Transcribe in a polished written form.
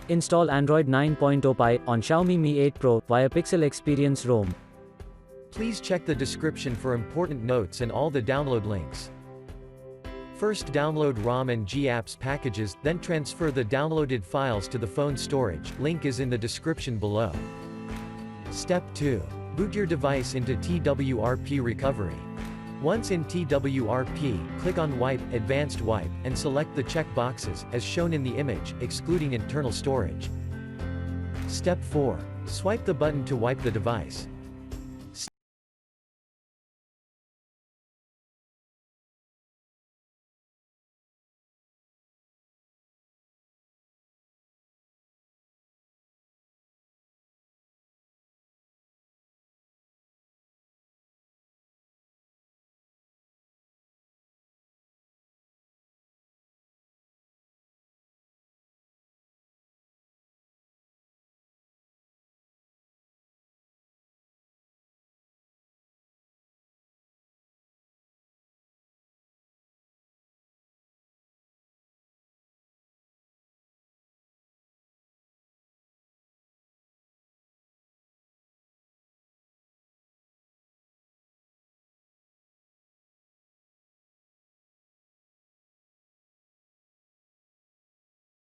Install Android 9.0 Pie on Xiaomi Mi 8 Pro via Pixel Experience ROM. Please check the description for important notes and all the download links. First download ROM and GApps packages, then transfer the downloaded files to the phone storage, link is in the description below. Step 2. Boot your device into TWRP recovery. Once in TWRP, click on Wipe, Advanced Wipe, and select the check boxes, as shown in the image, excluding internal storage. Step 4. Swipe the button to wipe the device.